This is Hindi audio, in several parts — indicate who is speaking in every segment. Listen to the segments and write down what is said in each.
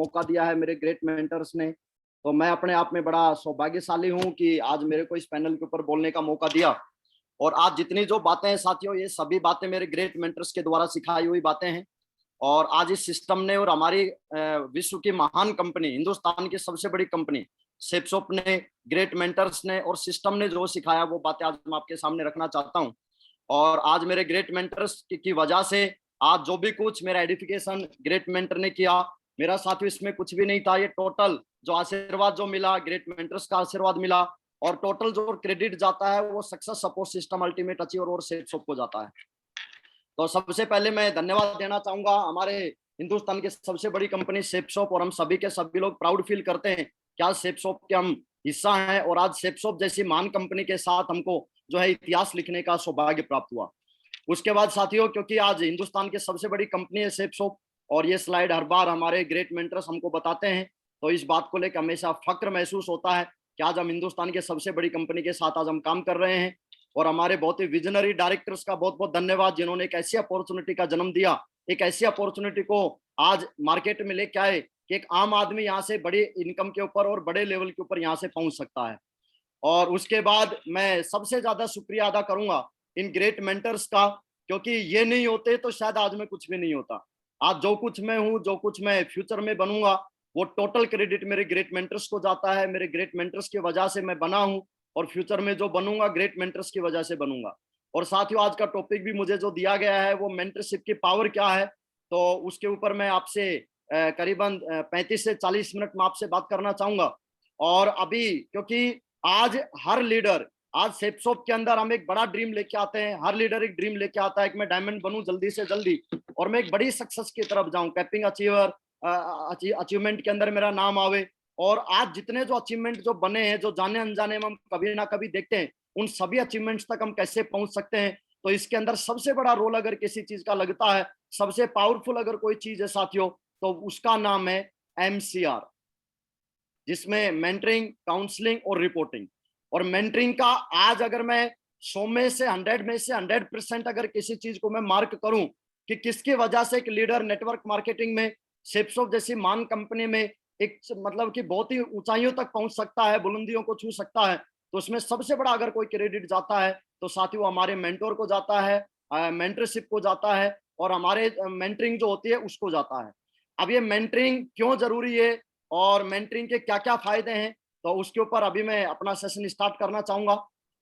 Speaker 1: मौका दिया है मेरे ग्रेट मेंटर्स ने। तो मैं अपने आप में बड़ा सौभाग्यशाली हूँ कि आज मेरे को इस पैनल के ऊपर बोलने का मौका दिया। और आज जितनी जो बातें हैं साथियों, ये सभी बातें मेरे ग्रेट मेंटर्स के द्वारा सिखाई हुई बातें हैं। और आज इस सिस्टम ने और हमारी विश्व की महान कंपनी, हिंदुस्तान की सबसे बड़ी कंपनी सेपसोप ने, ग्रेट मेंटर्स ने और सिस्टम ने जो सिखाया वो बातें आज मैं आपके सामने रखना चाहता हूँ। और आज मेरे ग्रेट मेंटर्स की वजह से आज जो भी कुछ मेरा एडिफिकेशन ग्रेट मेंटर ने किया, मेरा साथियों इसमें कुछ भी नहीं था। ये टोटल जो आशीर्वाद जो मिला, ग्रेट मेंटर्स का आशीर्वाद मिला, और टोटल जो क्रेडिट जाता है वो success support system ultimate achiever और सेपसोप को जाता है। तो सबसे पहले मैं धन्यवाद देना चाहूंगा हमारे हिंदुस्तान की सबसे बड़ी कंपनी सेपसोप, और हम सभी के सभी लोग प्राउड फील करते हैं कि आज सेपसोप के हम हिस्सा हैं, और आज सेपसोप जैसी महान कंपनी के साथ हमको जो है इतिहास लिखने का सौभाग्य प्राप्त हुआ। उसके बाद साथियों, क्योंकि आज हिंदुस्तान की सबसे बड़ी कंपनी है सेपसोप, और ये स्लाइड हर बार हमारे ग्रेट मेंटर्स हमको बताते हैं, तो इस बात को लेकर हमेशा फक्र महसूस होता है कि आज हम हिंदुस्तान के सबसे बड़ी कंपनी के साथ आज हम काम कर रहे हैं। और हमारे बहुत ही विजनरी डायरेक्टर्स का बहुत बहुत धन्यवाद, जिन्होंने एक ऐसी अपॉर्चुनिटी का जन्म दिया, एक ऐसी अपॉर्चुनिटी को आज मार्केट में लेके आए कि एक आम आदमी यहाँ से बड़ी इनकम के ऊपर और बड़े लेवल के ऊपर यहाँ से पहुंच सकता है। और उसके बाद मैं सबसे ज्यादा शुक्रिया अदा करूंगा इन ग्रेट मेंटर्स का, क्योंकि ये नहीं होते तो शायद आज मैं कुछ भी नहीं होता। आज जो कुछ मैं हूँ, जो कुछ मैं फ्यूचर में बनूंगा, वो टोटल क्रेडिट मेरे ग्रेट मेंटर्स को जाता है। मेरे ग्रेट मेंटर्स की वजह से मैं बना हूँ, और फ्यूचर में जो बनूंगा ग्रेट मेंटर्स की वजह से बनूंगा। और साथियों, आज का टॉपिक भी मुझे जो दिया गया है वो मेंटरशिप की पावर क्या है, तो उसके ऊपर मैं आपसे करीबन 35 से 40 मिनट में आपसे बात करना चाहूंगा। और अभी क्योंकि आज हर लीडर, आज सेपसोप के अंदर हम एक बड़ा ड्रीम लेके आते हैं, हर लीडर एक ड्रीम लेके आता है कि मैं डायमंड बनूं जल्दी से जल्दी, और मैं एक बड़ी सक्सेस की तरफ जाऊं, कैपिंग अचीवर अचीवमेंट के अंदर मेरा नाम आवे। और आज जितने जो अचीवमेंट जो बने हैं, जो जाने अनजाने में हम कभी ना कभी देखते हैं, उन सभी अचीवमेंट्स तक हम कैसे पहुंच सकते हैं। तो इसके अंदर सबसे बड़ा रोल अगर किसी चीज का लगता है, सबसे पावरफुल अगर कोई चीज है साथियों, तो उसका नाम है MCR, जिसमें मेंटरिंग, काउंसलिंग और रिपोर्टिंग। और मेंटरिंग का आज अगर मैं 100 में से 100% अगर किसी चीज को मैं मार्क करूं कि किसकी वजह से एक लीडर नेटवर्क मार्केटिंग में सेपसोप जैसी महान कंपनी में एक मतलब कि बहुत ही ऊंचाइयों तक पहुंच सकता है, बुलंदियों को छू सकता है, तो उसमें सबसे बड़ा अगर कोई क्रेडिट जाता है तो साथियों हमारे मेंटोर को जाता है, मेंटरशिप को जाता है, और हमारे मेंटरिंग जो होती है उसको जाता है। अब ये मेंटरिंग क्यों जरूरी है और मेंटरिंग के क्या क्या फायदे हैं, तो उसके ऊपर अभी मैं अपना सेशन स्टार्ट करना चाहूंगा,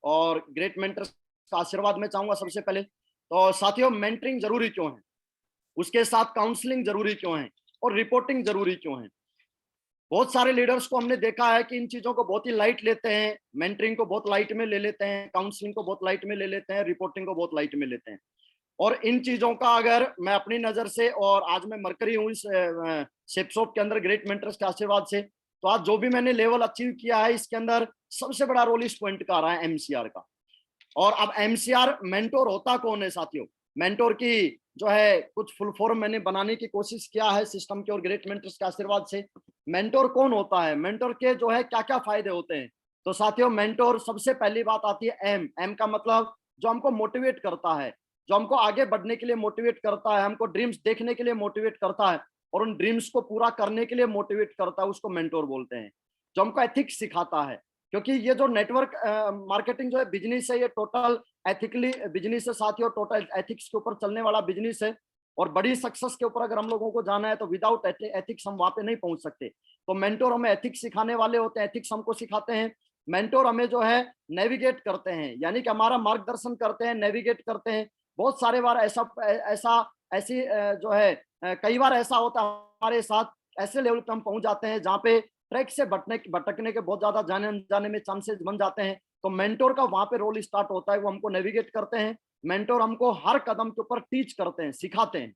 Speaker 1: और ग्रेट मेंटर्स का आशीर्वाद मैं चाहूंगा सबसे पहले। तो साथियों, मेंटरिंग जरूरी क्यों है, उसके साथ काउंसलिंग जरूरी क्यों है, और रिपोर्टिंग जरूरी क्यों है। बहुत सारे लीडर्स को हमने देखा है कि इन चीजों को बहुत ही लाइट लेते हैं, मेंटरिंग को बहुत लाइट में ले लेते हैं, काउंसलिंग को बहुत लाइट में ले लेते हैं, रिपोर्टिंग को बहुत लाइट में लेते हैं। और इन चीजों का अगर मैं अपनी नजर से, और आज मैं मरकरी हूँ इस सेपसोप के अंदर ग्रेट मेंटर्स के आशीर्वाद से, तो आज जो भी मैंने लेवल अचीव किया है इसके अंदर सबसे बड़ा रोल इस पॉइंट का आ रहा है, MCR का। और अब MCR मेंटोर होता कौन है साथियों, मेंटोर की जो है कुछ फुल फॉर्म मैंने बनाने की कोशिश किया है सिस्टम के और ग्रेट मेंटर्स के आशीर्वाद से। मेंटोर कौन होता है, मेंटोर के जो है क्या क्या फायदे होते हैं, तो साथियों मेंटोर सबसे पहली बात आती है एम का मतलब जो हमको मोटिवेट करता है, जो हमको आगे बढ़ने के लिए मोटिवेट करता है, हमको ड्रीम्स देखने के लिए मोटिवेट करता है, और उन ड्रीम्स को पूरा करने के लिए मोटिवेट करता है, उसको मेंटोर बोलते हैं। जो हमको एथिक्स सिखाता है, क्योंकि ये जो नेटवर्क मार्केटिंग जो है बिजनेस है, ये टोटल एथिकली बिजनेस है साथियों, टोटल एथिक्स के ऊपर चलने वाला बिजनेस है। और बड़ी सक्सेस के ऊपर अगर हम लोगों को जाना है तो विदाउट एथिक्स हम वहां पे नहीं पहुंच सकते। तो मेंटोर हमें एथिक्स सिखाने वाले होते हैं, एथिक्स हमको सिखाते हैं। मेंटोर हमें जो है नेविगेट करते हैं, यानी कि हमारा मार्गदर्शन करते हैं, नेविगेट करते हैं। बहुत सारे बार ऐसा ऐसा ऐसी जो है कई बार ऐसा होता है हमारे साथ, ऐसे लेवल पे हम पहुंच जाते हैं जहाँ पे ट्रैक से भटकने के बहुत ज्यादा जाने अनजाने में चांसेस बन जाते हैं। तो मेंटोर का वहां पे रोल स्टार्ट होता है, वो हमको नेविगेट करते हैं। मेंटोर हमको हर कदम के ऊपर टीच करते हैं, सिखाते हैं,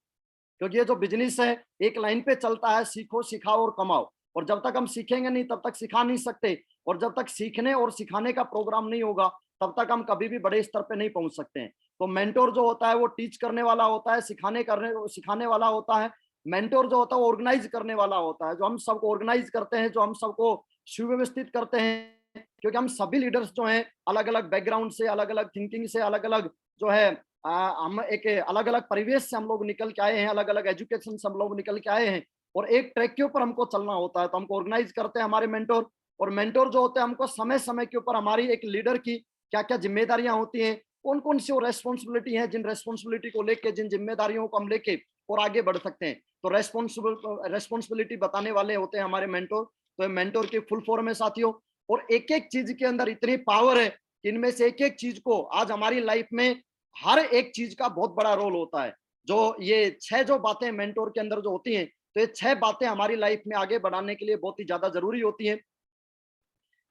Speaker 1: क्योंकि ये जो बिजनेस है एक लाइन पे चलता है, सीखो सिखाओ और कमाओ। और जब तक हम सीखेंगे नहीं तब तक सिखा नहीं सकते, और जब तक सीखने और सिखाने का प्रोग्राम नहीं होगा तब तक हम कभी भी बड़े स्तर पे नहीं पहुंच सकते हैं। तो मेंटोर जो होता है वो टीच करने वाला होता है, सिखाने वाला होता है। मेंटोर जो होता है वो ऑर्गेनाइज करने वाला होता है, जो हम सबको ऑर्गेनाइज करते हैं, जो हम सबको सुव्यवस्थित करते हैं, क्योंकि हम सभी लीडर्स जो हैं अलग अलग बैकग्राउंड से, अलग अलग थिंकिंग से, अलग अलग जो है हम एक अलग अलग परिवेश से हम लोग निकल के आए हैं, अलग अलग एजुकेशन से हम लोग निकल के आए हैं। और एक ट्रैक के ऊपर हमको चलना होता है। तो हमको ऑर्गेनाइज करते हैं हमारे मेंटोर, और मेंटोर जो होते हैं हमको समय समय के ऊपर हमारी एक लीडर की क्या क्या जिम्मेदारियां होती हैं, कौन कौन सी वो रेस्पॉन्सिबिलिटी है, जिन रेस्पॉन्सिबिलिटी को लेके, जिन जिम्मेदारियों को हम लेके और आगे बढ़ सकते हैं। तो रेस्पॉन्सिबिलिटी बताने वाले होते हैं हमारे मेंटोर। तो मेंटोर की फुल फॉर्म है साथियों। और एक एक चीज के अंदर इतनी पावर है कि इनमें से एक एक चीज को आज हमारी लाइफ में हर एक चीज का बहुत बड़ा रोल होता है। जो ये 6 जो बातें मेंटोर के अंदर जो होती हैं, तो ये 6 बातें हमारी लाइफ में आगे बढ़ाने के लिए बहुत ही ज्यादा जरूरी होती हैं।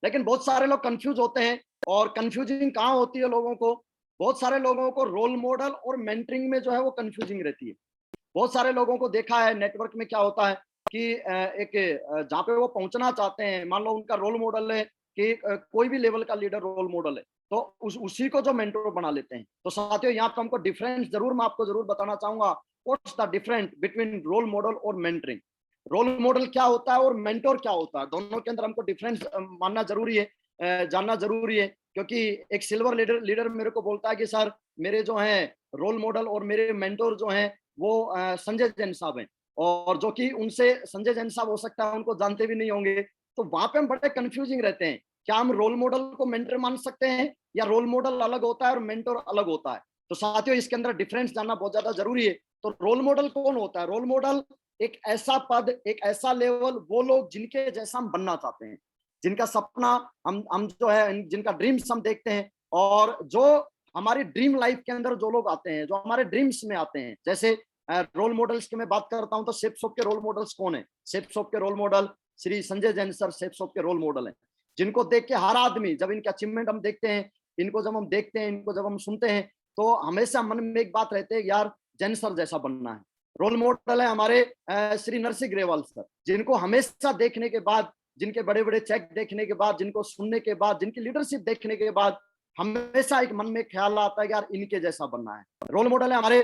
Speaker 1: लेकिन बहुत सारे लोग कंफ्यूज होते हैं, और कंफ्यूजिंग कहाँ होती है लोगों को, बहुत सारे लोगों को रोल मॉडल और मेंटरिंग में जो है वो कंफ्यूजिंग रहती है। बहुत सारे लोगों को देखा है नेटवर्क में क्या होता है कि जहाँ पे वो पहुंचना चाहते हैं, मान लो उनका रोल मॉडल है कि कोई भी लेवल का लीडर रोल मॉडल है, तो उसी को जो मेंटर बना लेते हैं। तो साथियों यहाँ पे हमको डिफरेंस जरूर मैं आपको जरूर बताना चाहूंगा, what's the difference between role model और मेंटरिंग। रोल मॉडल क्या होता है और मेंटोर क्या होता है, दोनों के अंदर हमको डिफरेंस मानना जरूरी है, जानना जरूरी है। क्योंकि एक सिल्वर लीडर लीडर मेरे को बोलता है कि सर मेरे जो हैं रोल मॉडल और मेरे मेंटोर जो हैं वो संजय जैन साहब हैं, और जो कि उनसे संजय जैन साहब हो सकता है उनको जानते भी नहीं होंगे। तो वहां पे हम बड़े कंफ्यूजिंग रहते हैं, क्या हम रोल मॉडल को मेंटर मान सकते हैं, या रोल मॉडल अलग होता है और मेंटोर अलग होता है। तो साथियों इसके अंदर डिफरेंस जानना बहुत ज्यादा जरूरी है। तो रोल मॉडल कौन होता है? रोल मॉडल एक ऐसा पद, एक ऐसा लेवल, वो लोग जिनके जैसा हम बनना चाहते हैं, जिनका सपना हम जो है, जिनका ड्रीम्स हम देखते हैं, और जो हमारी ड्रीम लाइफ के अंदर जो लोग आते हैं, जो हमारे ड्रीम्स में आते हैं। जैसे रोल मॉडल्स की मैं बात करता हूं तो शेप्सॉप के रोल मॉडल्स कौन है? शेप्सॉप के role model Shri Sanjay Jain sir शेप्सॉप के रोल मॉडल हैं, जिनको देख के हर आदमी, जब इनके अचीवमेंट हम देखते हैं, इनको जब हम देखते हैं, इनको जब हम सुनते हैं, तो हमेशा मन में एक बात रहती है, यार जैन सर जैसा बनना है। रोल मॉडल है हमारे श्री नरसिंह ग्रेवाल सर, जिनको हमेशा देखने के बाद, जिनके बड़े बड़े चेक देखने के बाद, जिनको सुनने के बाद, जिनकी लीडरशिप देखने के बाद हमेशा एक मन में ख्याल आता है कि यार इनके जैसा बनना है। रोल मॉडल है हमारे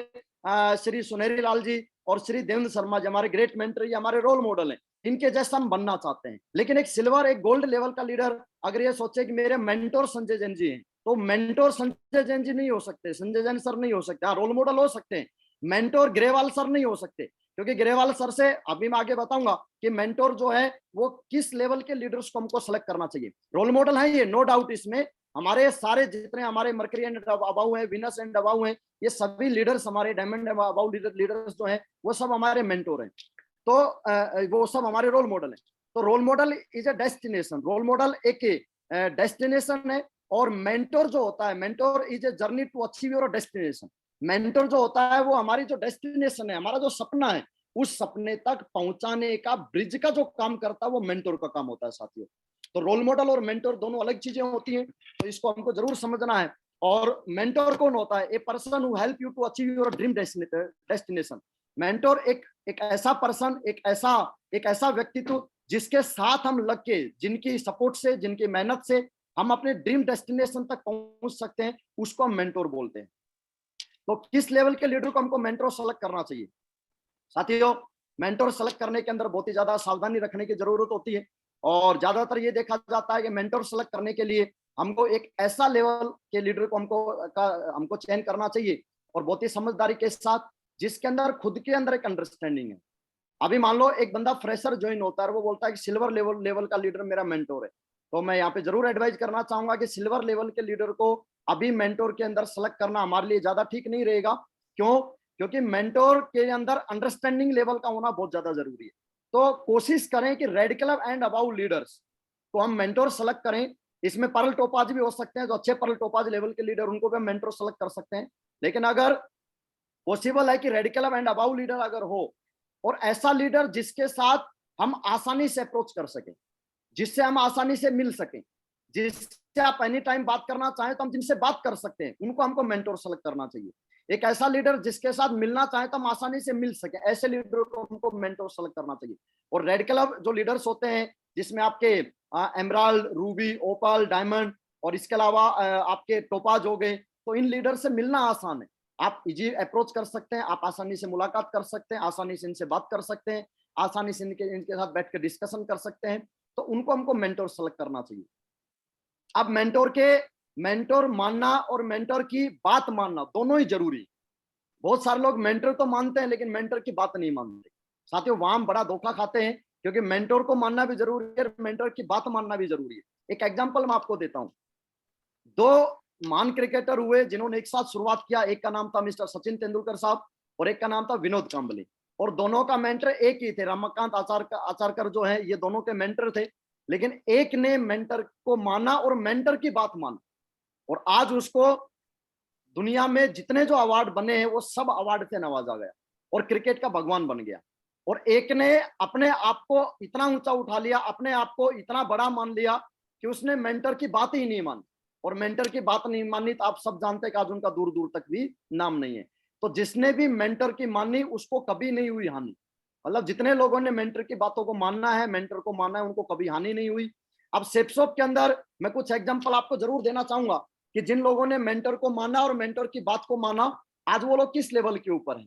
Speaker 1: श्री सुनहरी लाल जी और श्री देवेंद्र शर्मा जी, हमारे ग्रेट मेंटर, ये हमारे रोल मॉडल हैं, इनके जैसा हम बनना चाहते हैं। लेकिन एक सिल्वर, एक गोल्ड लेवल का लीडर अगर ये सोचे कि मेरे मेंटोर संजय जैन जी हैं, तो मेंटोर संजय जैन जी नहीं हो सकते, संजय जैन सर नहीं हो सकते। रोल मॉडल हो सकते हैं, मेंटोर ग्रेवाल सर नहीं हो सकते, क्योंकि ग्रेवाल सर से अभी मैं आगे बताऊंगा कि मेंटोर जो है वो किस लेवल के लीडर्स को हमको सेलेक्ट करना चाहिए। रोल मॉडल है ये, नो डाउट, इसमें हमारे सारे जितने हमारे मर्करी एंड अबाउ है, विनस एंड अबाउ है, ये सभी लीडर्स, हमारे डायमंड अबाउ लीडर्स जो है वो सब हमारे मेंटोर हैं। तो वो सब हमारे रोल मॉडल हैं। तो role model is a destination, role model एक डेस्टिनेशन है, और मेंटोर जो होता है, mentor is a journey to achieve your destination. Mentor जो होता है वो हमारी जो डेस्टिनेशन है, हमारा जो सपना है, उस सपने तक पहुंचाने का ब्रिज का जो काम करता है वो मेंटोर का काम होता है साथियों। तो रोल मॉडल और मेंटोर दोनों अलग चीजें होती हैं, तो इसको हमको जरूर समझना है। और मेंटोर कौन होता है? A person who help you to achieve your dream destination. Mentor एक ऐसा पर्सन, एक ऐसा व्यक्तित्व जिसके साथ हम लग के, जिनकी सपोर्ट से, जिनकी मेहनत से हम अपने ड्रीम डेस्टिनेशन तक पहुंच सकते हैं, उसको हम मेंटोर बोलते हैं। तो किस लेवल के लीडर को हमको मेंटोर सेलेक्ट करना चाहिए? साथियों मेंटोर सेलेक्ट करने के अंदर बहुत ही ज्यादा सावधानी रखने की जरूरत होती है, और ज्यादातर ये देखा जाता है कि मेंटोर सेलेक्ट करने के लिए हमको एक ऐसा लेवल के लीडर को हमको चयन करना चाहिए, और बहुत ही समझदारी के साथ, जिसके अंदर खुद के अंदर एक अंडरस्टैंडिंग है। अभी मान लो एक बंदा फ्रेशर ज्वाइन होता है और वो बोलता है कि सिल्वर लेवल का लीडर मेरा मेंटोर है, तो मैं यहाँ पे जरूर एडवाइज करना चाहूंगा कि सिल्वर लेवल के लीडर को अभी मेंटोर के अंदर सेलेक्ट करना हमारे लिए ज्यादा ठीक नहीं रहेगा। क्यों? क्योंकि मेंटोर के अंदर अंडरस्टैंडिंग लेवल का होना बहुत ज्यादा जरूरी है। तो कोशिश करें कि red club and above leaders को हम मेंटोर सेलेक्ट करें। इसमें परल टोपाज भी हो सकते हैं, जो अच्छे परल टोपाज लेवल के लीडर, उनको भी हम मेंटोर सेलेक्ट कर सकते हैं। लेकिन अगर पॉसिबल है कि red club and above leader अगर हो, और ऐसा लीडर जिसके साथ हम आसानी से अप्रोच कर सकें, जिससे हम आसानी से मिल सकें, जिससे आप एनी टाइम बात करना चाहें तो हम जिनसे बात कर सकते हैं, उनको हमको मेंटोर सेलेक्ट करना चाहिए। एक ऐसा लीडर जिसके साथ मिलना चाहे तो हम आसानी से मिल सके, ऐसे लीडर को हमको मेंटोर सेलेक्ट करना चाहिए। और रेड क्लब जो लीडर्स होते हैं, जिसमें आपके एमराल्ड, रूबी, ओपल, डायमंड, और इसके अलावा आपके टोपाज हो गए, तो इन लीडर से मिलना आसान है। आप इजी अप्रोच कर सकते हैं, आप आसानी से मुलाकात कर सकते हैं, आसानी से इनसे बात कर सकते हैं, आसानी से इनके साथ बैठ कर डिस्कशन कर सकते हैं। तो उनको हमको मेंटोर सेलेक्ट करना चाहिए। अब मेंटोर मानना और मेंटोर की बात मानना दोनों ही जरूरी। बहुत सारे लोग मेंटर तो मानते हैं लेकिन मेंटर की बात नहीं मानते। साथियों वहां हम बड़ा धोखा खाते हैं, क्योंकि मेंटोर को मानना भी जरूरी है और मेंटोर की बात मानना भी जरूरी है। एक एग्जांपल मैं आपको देता हूं। दो महान क्रिकेटर हुए जिन्होंने एक साथ शुरुआत किया, एक का नाम था मिस्टर सचिन तेंदुलकर साहब और एक का नाम था विनोद कांबली, और दोनों का मेंटर एक ही थे, रमाकांत आचारकर जो है, ये दोनों के मेंटर थे। लेकिन एक ने मेंटर को माना और मेंटर की बात माना, और आज उसको दुनिया में जितने जो अवार्ड बने हैं वो सब अवार्ड से नवाजा गया और क्रिकेट का भगवान बन गया। और एक ने अपने आप को इतना ऊंचा उठा लिया, अपने आप को इतना बड़ा मान लिया कि उसने मेंटर की बात ही नहीं मानी, और मेंटर की बात नहीं मानी तो आप सब जानते हैं कि आज उनका दूर दूर तक भी नाम नहीं है। तो जिसने भी मेंटर की मानी उसको कभी नहीं हुई हानि, मतलब जितने लोगों ने मेंटर की बातों को मानना है, मेंटर को मानना है, उनको कभी हानि नहीं हुई। अब सेपसॉप के अंदर मैं कुछ एग्जांपल आपको जरूर देना चाहूंगा कि जिन लोगों ने मेंटर को माना और मेंटर की बात को माना, आज वो लोग किस लेवल के ऊपर हैं।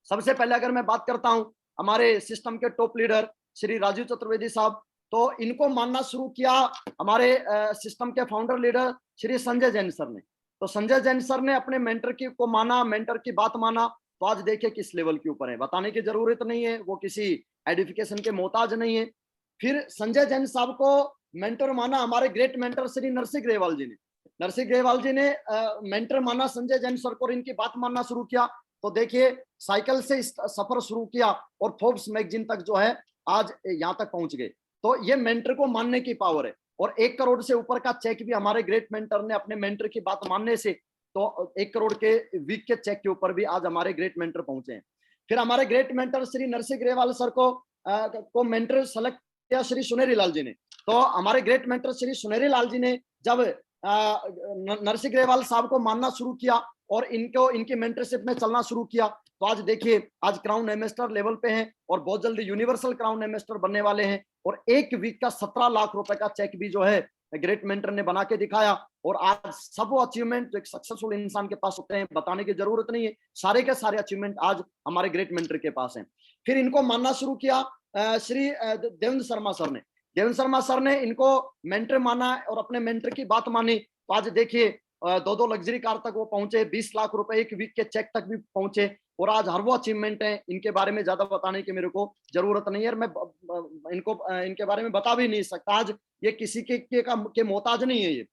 Speaker 1: सबसे पहले अगर मैं बात करता हूं हमारे सिस्टम के टॉप लीडर श्री राजीव चतुर्वेदी साहब, तो इनको मानना शुरू किया हमारे सिस्टम के founder leader Shri Sanjay Jain sir ने। तो संजय जैन सर ने अपने मेंटर की को माना, मेंटर की बात माना, तो आज देखिए किस लेवल के ऊपर है, बताने की जरूरत नहीं है, वो किसी एडिफिकेशन के मोहताज नहीं है। फिर संजय जैन साहब को मेंटर माना हमारे ग्रेट मेंटर श्री नरसिंह ग्रेवाल जी ने। नरसिंह ग्रेवाल जी ने मेंटर माना संजय जैन सर को और इनकी बात मानना शुरू किया। तो देखिए साइकिल से सफर शुरू किया और फोर्ब्स मैगजीन तक जो है आज यहाँ तक पहुंच गए। तो ये मेंटर को मानने की पावर है। और 1 करोड़ से ऊपर का चेक भी हमारे ग्रेट मेंटर ने अपने मेंटर की बात मानने से, तो 1 करोड़ के वीक के चेक के ऊपर भी आज हमारे ग्रेट मेंटर पहुंचे हैं। फिर हमारे great mentor Shri Narsingh Grewal sir को मेंटर सेलेक्ट किया श्री सुनेरी लाल जी ने। तो हमारे ग्रेट मेंटर श्री सुनेरी लाल जी ने जब नरसिंह ग्रेवाल साहब को मानना शुरू किया और इनको इनकी मेंटरशिप में चलना शुरू किया, तो आज देखिए आज क्राउन एम्बेसडर लेवल पे हैं और बहुत जल्दी यूनिवर्सल क्राउन एम्बेसडर बनने वाले हैं। और 1 वीक का 17 लाख रुपए का चेक भी जो है ग्रेट मेंटर ने बना के दिखाया। और आज सब वो अचीवमेंट जो एक सक्सेसफुल इंसान के पास होते हैं, बताने की जरूरत नहीं है, सारे के सारे अचीवमेंट आज हमारे ग्रेट मेंटर के पास हैं। फिर इनको मानना शुरू किया श्री देवेंद्र शर्मा सर ने। देवेंद्र शर्मा सर ने इनको मेंटर माना और अपने मेंटर की बात मानी। तो आज देखिए 2 लग्जरी कार तक वो पहुंचे, 20 लाख रुपए 1 वीक के चेक तक भी पहुंचे। और आज हर वो अचीवमेंट है, इनके बारे में ज्यादा बताने की मेरे को जरूरत नहीं है, और मैं इनके बारे में बता भी नहीं सकता। आज ये किसी के मोहताज नहीं है ये।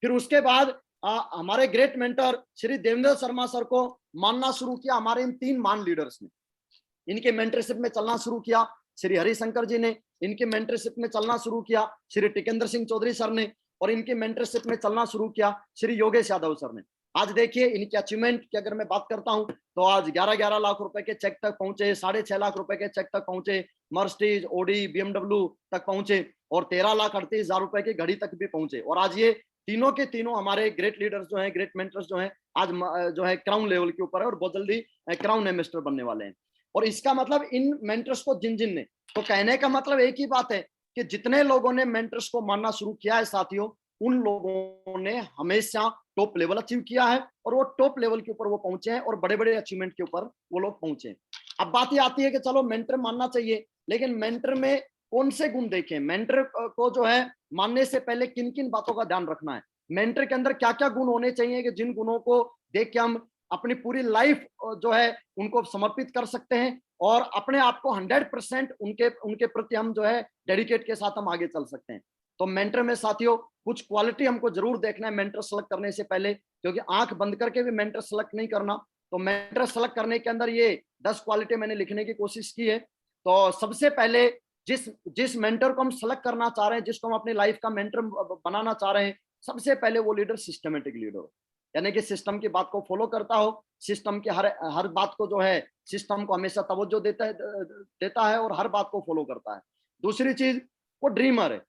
Speaker 1: फिर उसके बाद हमारे great mentor Shri Devendra Sharma sir को मानना शुरू किया हमारे इन 3 मान लीडर्स ने। इनके मेंटरशिप में चलना शुरू किया श्री हरिशंकर जी ने, इनके मेंटरशिप में चलना शुरू किया श्री टिकेंद्र सिंह चौधरी सर ने, और इनके मेंटरशिप में चलना शुरू किया श्री योगेश यादव सर ने। आज देखिए इनके अचीवमेंट की अगर मैं बात करता हूं, तो आज 11-11 लाख रुपए के चेक तक पहुंचे, 6.5 लाख रुपए के चेक तक पहुंचे, मर्सिडीज, ओडी, बीएमडब्ल्यू तक पहुंचे, और 13,38,000 रुपए की घड़ी तक भी पहुंचे। और आज ये तीनों के तीनों हमारे ग्रेट लीडर्स जो हैं, ग्रेट मेंटर्स जो हैं, आज जो है क्राउन लेवल के ऊपर है और बहुत जल्दी क्राउन एम्बेसडर बनने वाले हैं। और इसका मतलब इन मेंटर्स को जिन जिन ने, तो कहने का मतलब एक ही बात है कि जितने लोगों ने मेंटर्स को मानना शुरू किया है साथियों, उन लोगों ने हमेशा टॉप लेवल अचीव किया है और वो टॉप लेवल के ऊपर वो पहुंचे हैं और बड़े बड़े अचीवमेंट के ऊपर वो लोग पहुंचे हैं। अब बात ये आती है कि चलो मेंटर मानना चाहिए, लेकिन मेंटर में कौन से गुण देखें, मेंटर को जो है मानने से पहले किन किन बातों का ध्यान रखना है, मेंटर के अंदर क्या क्या गुण होने चाहिए कि जिन गुणों को देख के हम अपनी पूरी लाइफ जो है उनको समर्पित कर सकते हैं और अपने आप को 100% उनके प्रति हम जो है डेडिकेट के साथ हम आगे चल सकते हैं। तो मेंटर में साथियों कुछ क्वालिटी हमको जरूर देखना है मेंटर सेलेक्ट करने से पहले, क्योंकि आंख बंद करके भी मेंटर सेलेक्ट नहीं करना। तो मेंटर सेलेक्ट करने के अंदर ये 10 क्वालिटी मैंने लिखने की कोशिश की है। तो सबसे पहले जिस मेंटर को हम सेलेक्ट करना चाह रहे हैं, जिसको हम अपनी लाइफ का मेंटर बनाना चाह रहे हैं, सबसे पहले वो लीडर सिस्टमेटिक लीडर हो, यानी कि सिस्टम की बात को फॉलो करता हो, सिस्टम की हर बात को जो है सिस्टम को हमेशा तवज्जो देता है और हर बात को फॉलो करता है। दूसरी चीज, वो ड्रीमर है,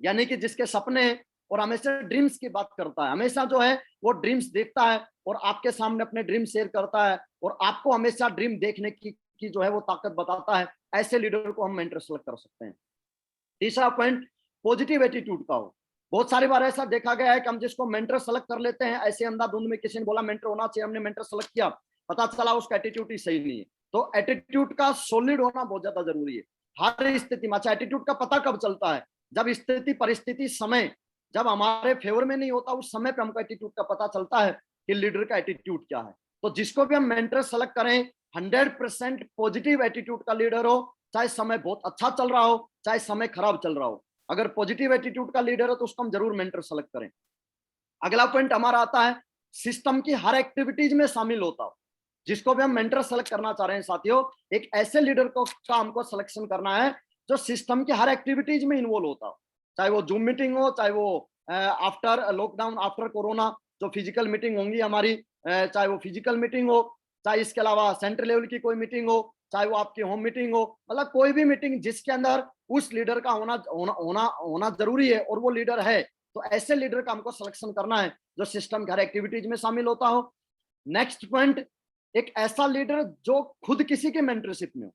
Speaker 1: यानी कि जिसके सपने हैं और हमेशा ड्रीम्स की बात करता है, हमेशा जो है वो ड्रीम्स देखता है और आपके सामने अपने ड्रीम शेयर करता है और आपको हमेशा ड्रीम देखने की जो है वो ताकत बताता है। ऐसे लीडर को हम मेंटर सेलेक्ट कर सकते हैं। तीसरा पॉइंट, पॉजिटिव एटीट्यूड का हो। बहुत सारी बार ऐसा देखा गया है कि हम जिसको मेंटर सेलेक्ट कर लेते हैं, ऐसे अंधाधुंध में किसी ने बोला मेंटर होना चाहिए, हमने मेंटर सेलेक्ट किया, पता चला उसका एटीट्यूड ही सही नहीं है। तो एटीट्यूड का सॉलिड होना बहुत ज्यादा जरूरी है हर स्थिति में। अच्छा, एटीट्यूड का पता कब चलता है? जब स्थिति परिस्थिति समय जब हमारे फेवर में नहीं होता, उस समय पे हमको एटीट्यूड का पता चलता है कि लीडर का एटीट्यूड क्या है। तो जिसको भी हम मेंटर सेलेक्ट करें, 100% पॉजिटिव एटीट्यूड का लीडर हो, चाहे समय बहुत अच्छा चल रहा हो, चाहे समय खराब चल रहा हो। अगर पॉजिटिव एटीट्यूड का लीडर हो तो उसको हम जरूर मेंटर सेलेक्ट करें। अगला पॉइंट हमारा आता है, सिस्टम की हर एक्टिविटीज में शामिल होता हो। जिसको भी हम मेंटर सेलेक्ट करना चाह रहे हैं साथियों, एक ऐसे लीडर को का हमको सिलेक्शन करना है जो सिस्टम की हर एक्टिविटीज में इन्वॉल्व होता हो। चाहे वो जूम मीटिंग हो, चाहे वो आफ्टर लॉकडाउन, आफ्टर कोरोना जो फिजिकल मीटिंग होंगी हमारी, चाहे वो फिजिकल मीटिंग हो, चाहे इसके अलावा सेंट्रल लेवल की कोई मीटिंग हो, चाहे वो आपकी होम मीटिंग हो, मतलब कोई भी मीटिंग जिसके अंदर उस लीडर का होना होना होना होना जरूरी है और वो लीडर है, तो ऐसे लीडर का हमको सिलेक्शन करना है जो सिस्टम की हर एक्टिविटीज में शामिल होता हो। नेक्स्ट पॉइंट, एक ऐसा लीडर जो खुद किसी के मेंटरशिप में हो।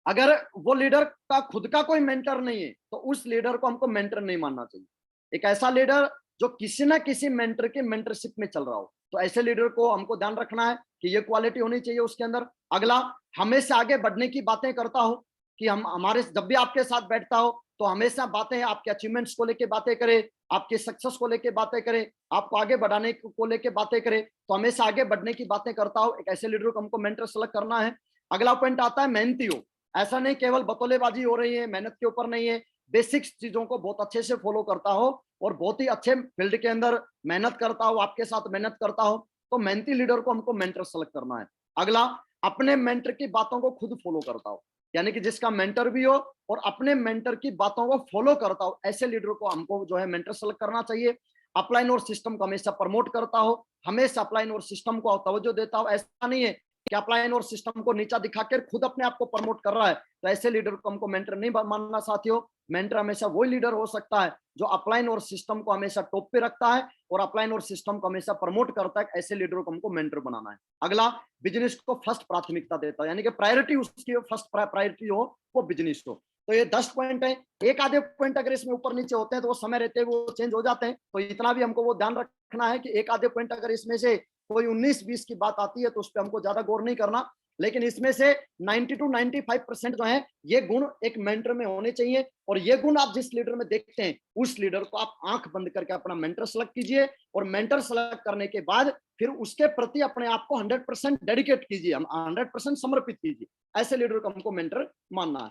Speaker 1: अगर वो लीडर का खुद का कोई मेंटर नहीं है तो उस लीडर को हमको मेंटर नहीं मानना चाहिए। एक ऐसा लीडर जो किसी ना किसी मेंटर के मेंटरशिप में चल रहा हो, तो ऐसे लीडर को हमको ध्यान रखना है कि ये क्वालिटी होनी चाहिए उसके अंदर। अगला, हमेशा आगे बढ़ने की बातें करता हो, कि हम हमारे जब भी आपके साथ बैठता हो तो हमेशा बातें आपके अचीवमेंट्स को लेके बातें करे, आपके सक्सेस को लेके बातें करे, आपको आगे बढ़ाने को लेके बातें करे, तो हमेशा आगे बढ़ने की बातें करता हो। एक ऐसे लीडर को हमको मेंटर सेलेक्ट करना है। अगला पॉइंट आता है मेहनती हो। ऐसा नहीं केवल बतौलेबाजी हो रही है, मेहनत के ऊपर नहीं है, बेसिक्स चीजों को बहुत अच्छे से फॉलो करता हो और बहुत ही अच्छे फील्ड के अंदर मेहनत करता हो, आपके साथ मेहनत करता हो, तो मेहनती लीडर को हमको मेंटर सेलेक्ट करना है। अगला, अपने मेंटर की बातों को खुद फॉलो करता हो, यानी कि जिसका मेंटर भी हो और अपने मेंटर की बातों को फॉलो करता हो, ऐसे लीडर को हमको जो है मेंटर सेलेक्ट करना चाहिए। अपलाइन और सिस्टम को हमेशा प्रमोट करता हो, हमेशा अपलाइन और सिस्टम को तवज्जो देता हो। ऐसा नहीं है कि अपलाइन और सिस्टम को नीचा दिखाकर खुद अपने आप को प्रमोट कर रहा है, तो ऐसे लीडर को हमको मेंटर नहीं मानना साथियों। मेंटर हमेशा वही लीडर हो सकता है जो अपलाइन और सिस्टम को हमेशा टॉप पे रखता है और अपलाइन और सिस्टम को हमेशा प्रमोट करता है। ऐसे लीडर को हमको मेंटर बनाना है। अगला, बिजनेस को फर्स्ट प्राथमिकता देता है, यानी कि प्रायोरिटी उसकी फर्स्ट प्रायोरिटी हो वो बिजनेस हो। तो ये 10 पॉइंट है। एक आधे पॉइंट अगर इसमें ऊपर नीचे होते हैं तो वो समय रहते हैं वो चेंज हो जाते हैं, तो इतना भी हमको वो ध्यान रखना है कि एक आधे पॉइंट अगर इसमें से कोई 19-20 की बात आती है तो उस पर हमको ज्यादा गौर नहीं करना। लेकिन इसमें से 90 to 95% जो है ये गुण एक मेंटर में होने चाहिए, और ये गुण आप जिस लीडर में देखते हैं उस लीडर को आप आंख बंद करके अपना मेंटर सेलेक्ट कीजिए, और मेंटर सेलेक्ट करने के बाद फिर उसके प्रति अपने आप को 100% डेडिकेट कीजिए, 100% समर्पित कीजिए। ऐसे लीडर को हमको मेंटर मानना है।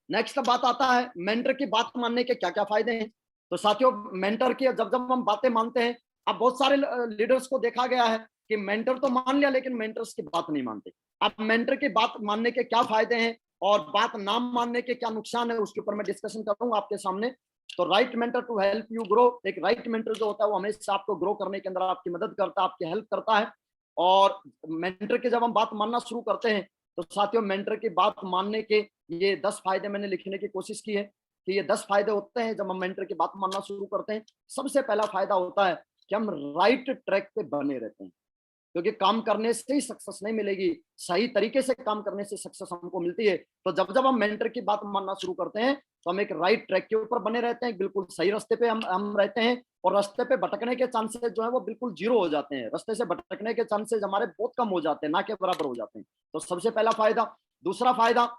Speaker 1: नेक्स्ट बात आता है मेंटर की बात मानने के क्या क्या फायदे हैं। तो साथियों, मेंटर की जब जब हम बातें मानते हैं, अब बहुत सारे लीडर्स को देखा गया है कि मेंटर तो मान लिया लेकिन मेंटर्स की बात नहीं मानते। अब मेंटर की बात मानने के क्या फायदे हैं और बात ना मानने के क्या नुकसान है, उसके ऊपर मैं डिस्कशन करूंगा आपके सामने। तो right mentor to help you grow, एक राइट मेंटर जो होता है वो हमेशा आपको ग्रो करने के अंदर आपकी मदद करता है, आपकी हेल्प करता है। और मेंटर की जब हम बात मानना शुरू करते हैं तो साथियों, मेंटर की बात मानने के ये 10 फायदे मैंने लिखने की कोशिश की है कि ये 10 फायदे होते हैं जब हम मेंटर की बात मानना शुरू करते हैं। सबसे पहला फायदा होता है कि हम राइट ट्रैक पे बने रहते हैं, क्योंकि काम करने से ही सक्सेस नहीं मिलेगी, सही तरीके से काम करने से सक्सेस हमको मिलती है। तो जब जब हम मेंटर की बात मानना शुरू करते हैं तो हम एक राइट ट्रैक के ऊपर बने रहते हैं, बिल्कुल सही रास्ते पे हम रहते हैं, और रास्ते पे भटकने के चांसेस जो है वो बिल्कुल जीरो हो जाते हैं। रास्ते से भटकने के चांसेस हमारे बहुत कम हो जाते हैं, ना के बराबर हो जाते हैं। तो सबसे पहला फायदा। दूसरा फायदा,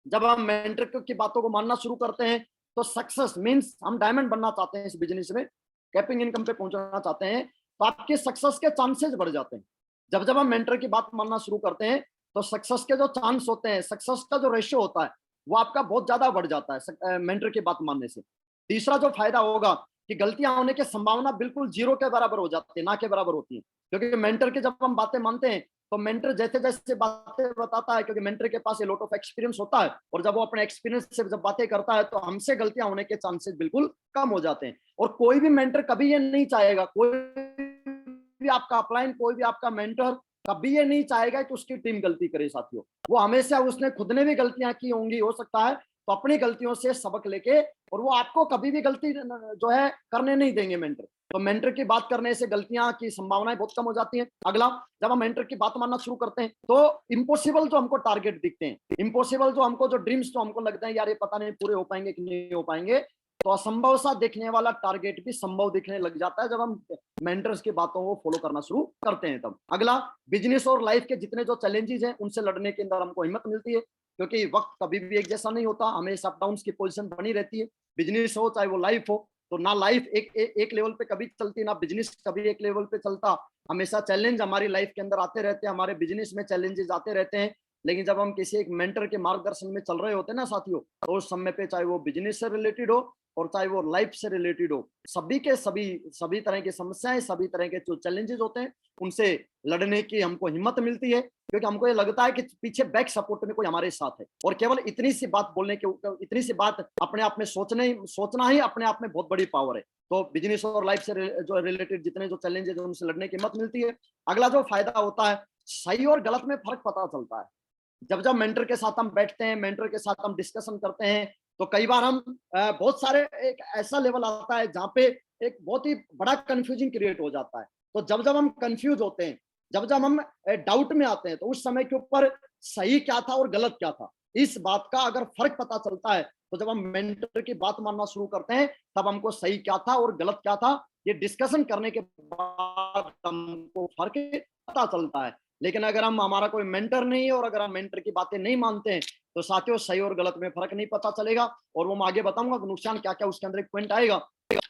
Speaker 1: जब हम मेंटर की बातों को मानना शुरू करते हैं तो सक्सेस मींस हम डायमंड बनना चाहते हैं इस बिजनेस में, कैपिंग इनकम पे पहुंचना चाहते हैं, तो आपके सक्सेस के चांसेस बढ़ जाते हैं। जब जब हम मेंटर की बात मानना शुरू करते हैं तो सक्सेस के जो चांस होते हैं, सक्सेस का जो रेशियो होता है वो आपका बहुत ज्यादा बढ़ जाता है मेंटर की बात मानने से। तीसरा जो फायदा होगा कि गलतियां होने की संभावना बिल्कुल जीरो के बराबर हो जाती है, ना के बराबर होती है। क्योंकि मेंटर की जब हम बातें मानते हैं तो मेंटर जैसे जैसे बातें बताता है, क्योंकि मेंटर के पास ये लॉट ऑफ एक्सपीरियंस होता है, और जब वो अपने एक्सपीरियंस से जब बातें करता है तो हमसे गलतियां होने के चांसेस बिल्कुल कम हो जाते हैं। और कोई भी मेंटर कभी ये नहीं चाहेगा, कोई भी आपका अपलाइन, कोई भी आपका मेंटर कभी ये नहीं चाहेगा कि उसकी टीम गलती करे साथियों। वो हमेशा, उसने खुद ने भी गलतियां की होंगी हो सकता है, तो अपनी गलतियों से सबक लेके, और वो आपको कभी भी गलती जो है करने नहीं देंगे मेंटर। तो मेंटर की बात करने से गलतियां की संभावनाएं बहुत कम हो जाती हैं। अगला, जब हम मेंटर की बात मानना शुरू करते हैं तो इम्पॉसिबल जो हमको टारगेट दिखते हैं, इम्पॉसिबल जो हमको जो ड्रीम्स जो हमको लगता है यार ये पता नहीं पूरे हो पाएंगे कि नहीं हो पाएंगे, तो असंभव सा दिखने वाला टारगेट भी संभव दिखने लग जाता है जब हम मेंटर्स की बातों को फॉलो करना शुरू करते हैं तब। अगला, बिजनेस और लाइफ के जितने जो चैलेंजेस हैं उनसे लड़ने के अंदर हमको हिम्मत मिलती है, क्योंकि वक्त कभी भी एक जैसा नहीं होता, हमेशा अप डाउन की पोजीशन बनी रहती है। बिजनेस हो चाहे वो लाइफ हो, तो ना लाइफ एक लेवल पे कभी चलती, ना बिजनेस कभी एक लेवल पे चलता। हमेशा चैलेंज हमारी लाइफ के अंदर आते रहते हैं, हमारे बिजनेस में चैलेंजेस आते रहते हैं। लेकिन जब हम किसी एक मेंटर के मार्गदर्शन में चल रहे होते हैं ना साथियों, तो उस समय पे चाहे वो बिजनेस से रिलेटेड हो और चाहे वो लाइफ से रिलेटेड हो, सभी के सभी सभी तरह की समस्याएं, सभी तरह के जो चैलेंजेस होते हैं, उनसे लड़ने की हमको हिम्मत मिलती है, क्योंकि हमको ये लगता है कि पीछे बैक सपोर्ट में कोई हमारे साथ है। और केवल इतनी सी बात बोलने के, इतनी सी बात अपने आप में सोचना ही अपने आप में बहुत बड़ी पावर है। तो बिजनेस और लाइफ से जो रिलेटेड जितने जो चैलेंजेस है, उनसे लड़ने की हिम्मत मिलती है। अगला जो फायदा होता है, सही और गलत में फर्क पता चलता है। जब जब मेंटर के साथ हम बैठते हैं, मेंटर के साथ हम डिस्कशन करते हैं, तो कई बार हम बहुत सारे, एक ऐसा लेवल आता है जहाँ पे एक बहुत ही बड़ा कंफ्यूजन क्रिएट हो जाता है। तो जब जब हम कंफ्यूज होते हैं, जब जब हम डाउट में आते हैं, तो उस समय के ऊपर सही क्या था और गलत क्या था, इस बात का अगर फर्क पता चलता है, तो जब हम मेंटर की बात मानना शुरू करते हैं, तब हमको सही क्या था और गलत क्या था, ये डिस्कशन करने के बाद हमको फर्क पता चलता है। लेकिन अगर हम, हमारा कोई मेंटर नहीं है और अगर हम मेंटर की बातें नहीं मानते हैं, तो साथियों सही और गलत में फर्क नहीं पता चलेगा। और वो मैं आगे बताऊंगा नुकसान क्या क्या, उसके अंदर एक पॉइंट आएगा।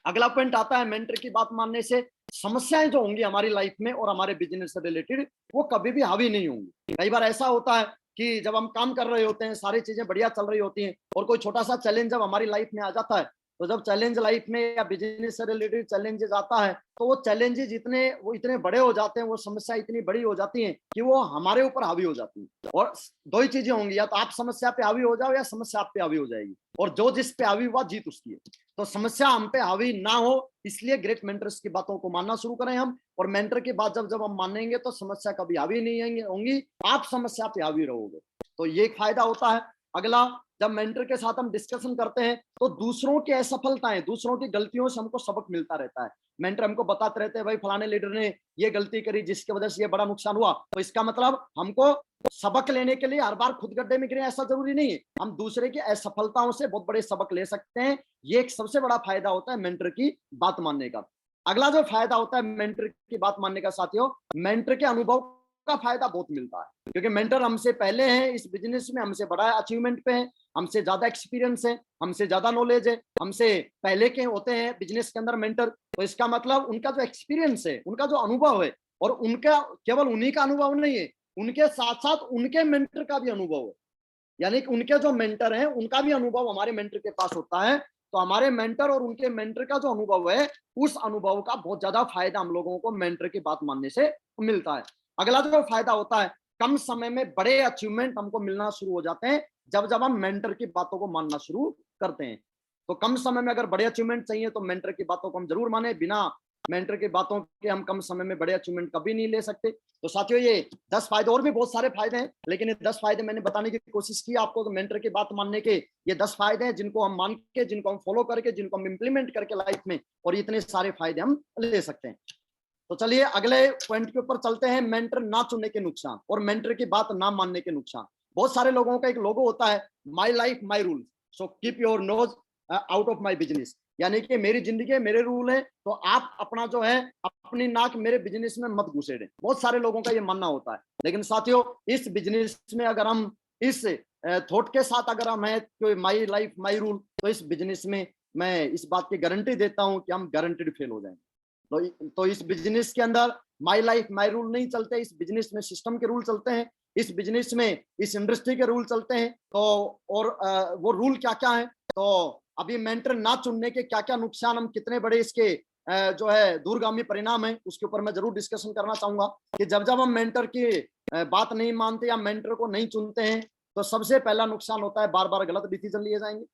Speaker 1: अगला पॉइंट आता है, मेंटर की बात मानने से समस्याएं जो होंगी हमारी लाइफ में और हमारे बिजनेस से रिलेटेड, वो कभी भी हावी नहीं होंगी। कई बार ऐसा होता है कि जब हम काम कर रहे होते हैं, सारी चीजें बढ़िया चल रही होती हैं, और कोई छोटा सा चैलेंज जब हमारी लाइफ में आ जाता है, तो जब चैलेंज लाइफ में या बिजनेस से रिलेटेड चैलेंजेस आता है, तो वो चैलेंजेस इतने बड़े हो जाते हैं, वो समस्या इतनी बड़ी हो जाती है कि वो हमारे ऊपर हावी हो जाती है। और दो ही चीजें होंगी, या तो आप समस्या पे हावी हो जाओ या समस्या आप पे हावी हो जाएगी, और जो जिस पे हावी हुआ जीत उसकी है। तो समस्या हम पे हावी ना हो, इसलिए ग्रेट मेंटर्स की बातों को मानना शुरू करें हम। और मेंटर की बात जब जब हम मानेंगे, तो समस्या कभी हावी नहीं होंगी, आप समस्या पे हावी रहोगे। तो ये एक फायदा होता है। अगला, जब मेंटर के साथ हम डिस्कशन करते हैं, तो दूसरों की असफलताएं, दूसरों की गलतियों से हमको सबक मिलता रहता है। मेंटर हमको बताते रहते हैं, भाई फलाने लीडर ने ये गलती करी जिसकी वजह से ये बड़ा नुकसान हुआ। तो इसका मतलब हमको सबक लेने के लिए हर बार खुद गड्ढे में गिरे ऐसा जरूरी नहीं है, हम दूसरे की असफलताओं से बहुत बड़े सबक ले सकते हैं। ये एक सबसे बड़ा फायदा होता है मेंटर की बात मानने का। अगला जो फायदा होता है मेंटर की बात मानने का साथियों, मेंटर के अनुभव का फायदा बहुत मिलता है, क्योंकि मेंटर हमसे पहले हैं इस बिजनेस में, हमसे बड़ा अचीवमेंट पे है, हमसे ज्यादा एक्सपीरियंस है, हमसे ज्यादा नॉलेज है, हमसे पहले के होते हैं बिजनेस के अंदर मेंटर। तो इसका मतलब उनका जो एक्सपीरियंस है, उनका जो अनुभव है, और उनका केवल उन्हीं का अनुभव नहीं है, उनके साथ साथ उनके मेंटर का भी अनुभव है। यानी कि उनके जो मेंटर हैं, उनका भी अनुभव हमारे मेंटर के पास होता है। तो हमारे मेंटर और उनके मेंटर का जो अनुभव है, उस अनुभव का बहुत ज्यादा फायदा हम लोगों को मेंटर की बात मानने से मिलता है। अगला जो फायदा होता है, कम समय में बड़े अचीवमेंट हमको मिलना शुरू हो जाते हैं, जब जब हम मेंटर की बातों को मानना शुरू करते हैं। तो कम समय में अगर बड़े अचीवमेंट चाहिए, तो मेंटर की बातों को हम जरूर माने। बिना मेंटर की बातों के हम कम समय में बड़े अचीवमेंट कभी नहीं ले सकते। तो साथियों, ये 10 फायदे, और भी बहुत सारे फायदे हैं, लेकिन ये 10 फायदे मैंने बताने की कोशिश की आपको। तो मेंटर की बात मानने के ये 10 फायदे हैं, जिनको हम मान के, जिनको हम फॉलो करके, जिनको हम इंप्लीमेंट करके लाइफ में, और इतने सारे फायदे हम ले सकते हैं। तो चलिए अगले पॉइंट के ऊपर चलते हैं, मेंटर ना चुनने के नुकसान और मेंटर की बात ना मानने के नुकसान। बहुत सारे लोगों का एक लोगो होता है, my life my rule, so keep your nose out of my business. यानी कि मेरी जिंदगी मेरे रूल है, तो आप अपना जो है, अपनी नाक मेरे बिजनेस में मत घुसेड़े। बहुत सारे लोगों का ये मानना होता है। लेकिन साथियों, इस बिजनेस में अगर हम इस थॉट के साथ अगर हम है कि माई लाइफ माई रूल, तो इस बिजनेस में मैं इस बात की गारंटी देता हूं कि हम गारंटीड फेल हो जाएंगे। तो इस बिजनेस के अंदर माई लाइफ माई रूल नहीं चलते। इस बिजनेस में सिस्टम के रूल चलते हैं, इस बिजनेस में इस इंडस्ट्री के रूल चलते हैं। तो और वो रूल क्या क्या है, तो अभी मेंटर ना चुनने के क्या क्या नुकसान, हम कितने बड़े इसके जो है दूरगामी परिणाम है, उसके ऊपर मैं जरूर डिस्कशन करना चाहूंगा। कि जब जब हम मेंटर की बात नहीं मानते या मेंटर को नहीं चुनते हैं, तो सबसे पहला नुकसान होता है, बार बार गलत डिसीजन लिए जाएंगे।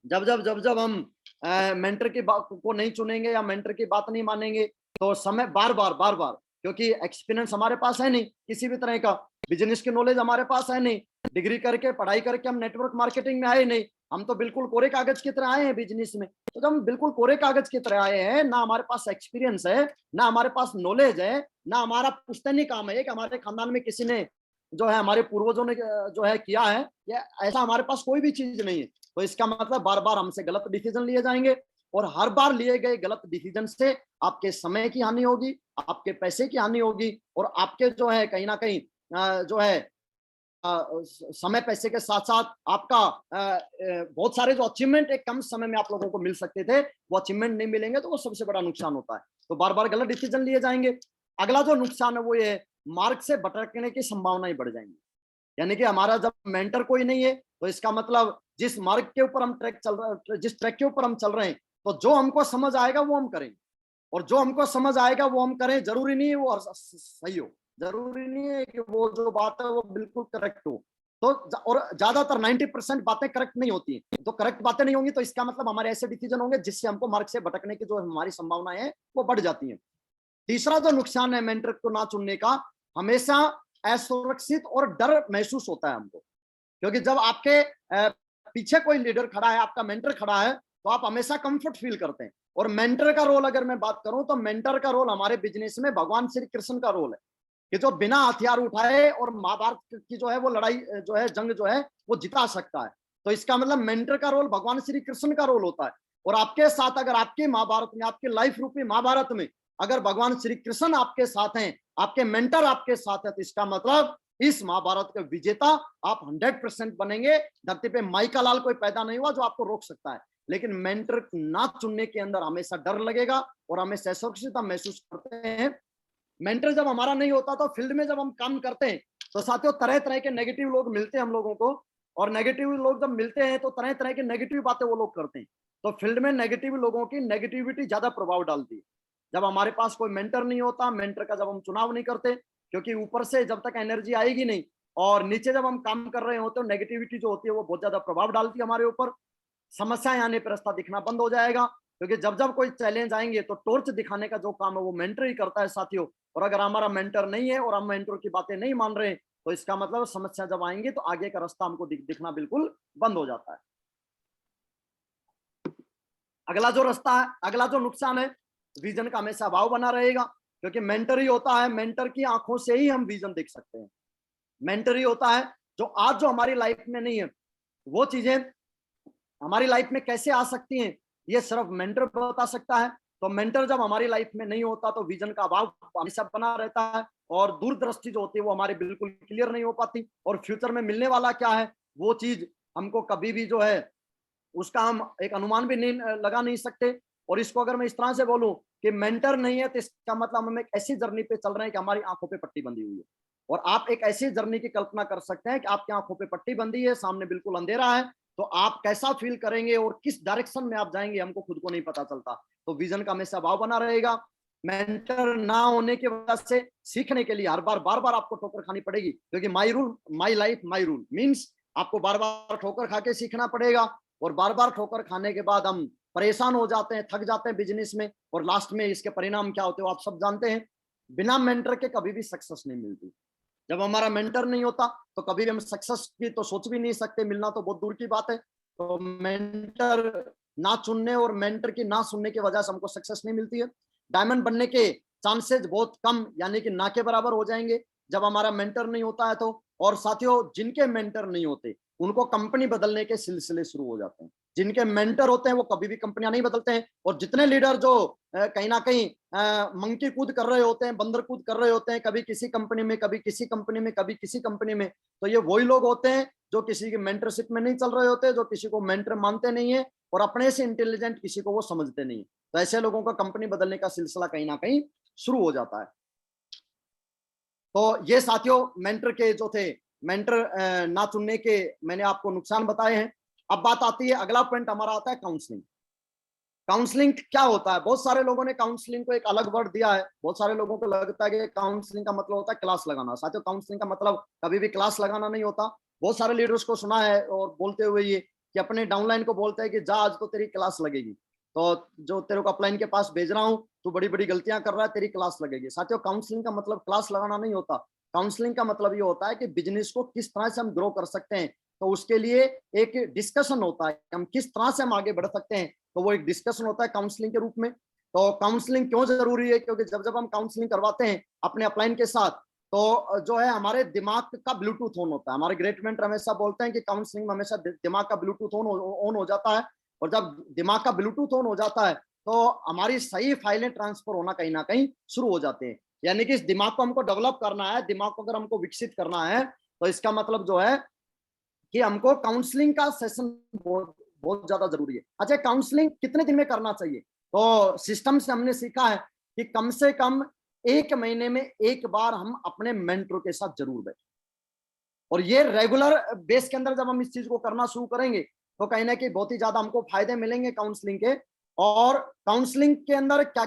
Speaker 1: जब जब हम मेंटर की बात को नहीं चुनेंगे या मेंटर की बात नहीं मानेंगे, तो समय बार बार, क्योंकि एक्सपीरियंस हमारे पास है नहीं किसी भी तरह का, बिजनेस की नॉलेज हमारे पास है नहीं, डिग्री करके पढ़ाई करके हम नेटवर्क मार्केटिंग में आए नहीं, हम तो बिल्कुल कोरे कागज की तरह आए हैं बिजनेस में। तो जब हम बिल्कुल कोरे कागज की तरह आए हैं, ना हमारे पास एक्सपीरियंस है, ना हमारे पास नॉलेज है, ना हमारा पुश्तैनी काम है कि हमारे खानदान में किसी ने जो है, हमारे पूर्वजों ने जो है किया है, या ऐसा हमारे पास कोई भी चीज नहीं है। तो इसका मतलब बार बार हमसे गलत डिसीजन लिए जाएंगे, और हर बार लिए गए गलत डिसीजन से आपके समय की हानि होगी, आपके पैसे की हानि होगी, और आपके जो है कहीं ना कहीं जो है समय पैसे के साथ साथ आपका बहुत सारे जो अचीवमेंट एक कम समय में आप लोगों को मिल सकते थे, वो अचीवमेंट नहीं मिलेंगे। तो वो सबसे बड़ा नुकसान होता है। तो बार बार गलत डिसीजन लिए जाएंगे। अगला जो नुकसान है वो ये है, मार्ग से भटकने की संभावनाएं बढ़ जाएंगी। यानी कि हमारा जब मेंटर कोई नहीं है तो इसका मतलब जिस मार्ग के ऊपर हम ट्रैक चल रहे, जिस ट्रैक के ऊपर हम चल रहे हैं, तो जो हमको समझ आएगा वो हम करेंगे, और जो हमको समझ आएगा वो हम करें। जरूरी नहीं है वो सही हो, जरूरी नहीं है कि वो जो बात है वो बिल्कुल करेक्ट हो। तो और ज्यादातर 90% बातें करेक्ट नहीं होती हैं। तो करेक्ट बातें नहीं होंगी तो इसका मतलब हमारे ऐसे डिसीजन होंगे जिससे हमको मार्ग से भटकने की जो हमारी संभावनाएं हैं वो बढ़ जाती हैं। तीसरा जो नुकसान है मेंटर को ना चुनने का, हमेशा असुरक्षित और डर महसूस होता है हमको। क्योंकि जब आपके पीछे कोई लीडर खड़ा है, आपका मेंटर खड़ा है, तो आप हमेशा कंफर्ट फील करते हैं। और मेंटर का रोल अगर मैं बात करूं तो मेंटर का रोल हमारे बिजनेस में भगवान श्री कृष्ण का रोल है कि जो बिना हथियार उठाए और महाभारत की जो है वो लड़ाई जो है, जंग जो है वो जिता सकता है। तो इसका मतलब मेंटर का रोल भगवान श्री कृष्ण का रोल होता है। और आपके साथ अगर आपके महाभारत में, आपके लाइफ रूपी महाभारत में अगर भगवान श्री कृष्ण आपके साथ हैं, आपके मेंटर आपके साथ है, तो इसका मतलब इस महाभारत के विजेता आप 100% बनेंगे। धरती पे माइका लाल कोई पैदा नहीं हुआ जो आपको रोक सकता है। लेकिन मेंटर ना चुनने के अंदर हमेशा डर लगेगा और हमें असुरक्षित महसूस करते हैं। मेंटर जब हमारा नहीं होता तो फील्ड में जब हम काम करते हैं तो साथियों तरह तरह के नेगेटिव लोग मिलते हैं हम लोगों को। और नेगेटिव लोग जब मिलते हैं तो तरह तरह की नेगेटिव बातें वो लोग करते हैं। तो फील्ड में नेगेटिव लोगों की नेगेटिविटी ज्यादा प्रभाव डालती है। जब हमारे पास कोई मेंटर नहीं होता, मेंटर का जब हम चुनाव नहीं करते, क्योंकि ऊपर से जब तक एनर्जी आएगी नहीं और नीचे जब हम काम कर रहे होते तो नेगेटिविटी जो होती है वो बहुत ज्यादा प्रभाव डालती है हमारे ऊपर। समस्याएं आने पर रास्ता दिखना बंद हो जाएगा। क्योंकि जब जब कोई चैलेंज आएंगे तो टॉर्च दिखाने का जो काम है वो मेंटर ही करता है साथियों। और अगर हमारा मेंटर नहीं है और हम मेंटर की बातें नहीं मान रहे तो इसका मतलब समस्या जब आएंगी तो आगे का रास्ता हमको दिखना बिल्कुल बंद हो जाता है। अगला जो रास्ता है, अगला जो नुकसान है, विजन का हमेशा अभाव बना रहेगा। क्योंकि मेंटर ही होता है, मेंटर की आंखों से ही हम विजन देख सकते हैं। मेंटर ही होता है जो आज जो हमारी लाइफ में नहीं है वो चीजें हमारी लाइफ में कैसे आ सकती हैं, ये सिर्फ मेंटर बता सकता है। तो मेंटर जब हमारी लाइफ में नहीं होता तो विजन का अभाव हमेशा बना रहता है और दूरदृष्टि जो होती है वो हमारी बिल्कुल क्लियर नहीं हो पाती। और फ्यूचर में मिलने वाला क्या है वो चीज हमको कभी भी जो है उसका हम एक अनुमान भी नहीं लगा नहीं सकते। और इसको अगर मैं इस तरह से बोलूं कि मेंटर नहीं है तो इसका मतलब हम एक ऐसी जर्नी पे चल रहे हैं कि हमारी आंखों पे पट्टी बंधी हुई है। और आप एक ऐसी जर्नी की कल्पना कर सकते हैं कि आपकी आंखों पे पट्टी बंधी है, सामने बिल्कुल अंधेरा है, तो आप कैसा फील करेंगे और किस डायरेक्शन में आप जाएंगे हमको खुद को नहीं पता चलता। तो विजन का हमेशा अभाव बना रहेगा। मेंटर ना होने की वजह से सीखने के लिए हर बार बार बार आपको ठोकर खानी पड़ेगी। क्योंकि my rule my life my rule means आपको बार बार ठोकर खा के सीखना पड़ेगा। और बार बार ठोकर खाने के बाद हम परेशान हो जाते हैं, थक जाते हैं बिजनेस में, और लास्ट में इसके परिणाम क्या होते हैं आप सब जानते हैं। बिना मेंटर के कभी भी सक्सेस नहीं मिलती। जब हमारा मेंटर नहीं होता तो कभी भी हम सक्सेस की तो सोच भी नहीं सकते, मिलना तो बहुत दूर की बात है। तो मेंटर ना चुनने और मेंटर की ना सुनने की वजह से हमको सक्सेस नहीं मिलती है। डायमंड बनने के चांसेस बहुत कम यानी कि ना के बराबर हो जाएंगे जब हमारा मेंटर नहीं होता है तो। और साथियों जिनके मेंटर नहीं होते उनको कंपनी बदलने के सिलसिले शुरू हो जाते हैं। जिनके मेंटर होते हैं वो कभी भी कंपनियां नहीं बदलते हैं। और जितने लीडर जो कहीं ना कहीं मंकी कूद कर रहे होते हैं, बंदर कूद कर रहे होते हैं, कभी किसी कंपनी में, कभी किसी कंपनी में, कभी किसी कंपनी में, तो ये वही लोग होते हैं जो किसी की मेंटरशिप में नहीं चल रहे होते, जो किसी को मेंटर मानते नहीं है और अपने से इंटेलिजेंट किसी को वो समझते नहीं है। तो ऐसे लोगों का कंपनी बदलने का सिलसिला कहीं ना कहीं शुरू हो जाता है। तो ये साथियों मेंटर के जो थे, मेंटर ना चुनने के मैंने आपको नुकसान बताए हैं। अब बात आती है, अगला पॉइंट हमारा आता है काउंसलिंग। काउंसलिंग क्या होता है? बहुत सारे लोगों ने काउंसलिंग को एक अलग वर्ड दिया है। बहुत सारे लोगों को लगता है कि काउंसलिंग का मतलब होता है क्लास लगाना। साथियों काउंसलिंग का मतलब कभी भी क्लास लगाना नहीं होता। बहुत सारे लीडर्स को सुना है और बोलते हुए ये कि अपने डाउनलाइन को बोलते हैं कि जा आज तो तेरी क्लास लगेगी, तो जो तेरे को अपलाइन के पास भेज रहा हूँ, तू बड़ी बड़ी गलतियां कर रहा है, तेरी क्लास लगेगी। साथियों काउंसलिंग का मतलब क्लास लगाना नहीं होता। काउंसलिंग का मतलब ये होता है कि बिजनेस को किस तरह से हम ग्रो कर सकते हैं, तो उसके लिए एक डिस्कशन होता है हम किस तरह से हम आगे बढ़ सकते हैं। तो वो एक डिस्कशन होता है काउंसलिंग के रूप में। तो काउंसलिंग क्यों जरूरी है? क्योंकि जब जब हम काउंसलिंग करवाते हैं अपने अपलाइन के साथ तो जो है हमारे दिमाग का ब्लूटूथ ऑन होता है। हमारे ग्रेट मेंटर हमेशा बोलते हैं कि काउंसलिंग में हमेशा दिमाग का ब्लूटूथ ऑन हो जाता है। और जब दिमाग का ब्लूटूथ ऑन हो जाता है तो हमारी सही फाइलें ट्रांसफर होना कहीं ना कहीं शुरू हो जाते हैं। यानी कि इस दिमाग को हमको डेवलप करना है, दिमाग को अगर हमको विकसित करना है तो इसका मतलब जो है कि हमको काउंसलिंग का सेशन बहुत बहुत ज्यादा जरूरी है। अच्छा काउंसलिंग कितने दिन में करना चाहिए? तो सिस्टम से हमने सीखा है कि कम से कम 1 महीने में 1 बार हम अपने मेंटर के साथ जरूर बैठें। और ये रेगुलर बेस के अंदर जब हम इस चीज को करना शुरू करेंगे तो कहीं ना कहीं बहुत ही ज्यादा हमको फायदे मिलेंगे काउंसलिंग के। और काउंसलिंग के अंदर क्या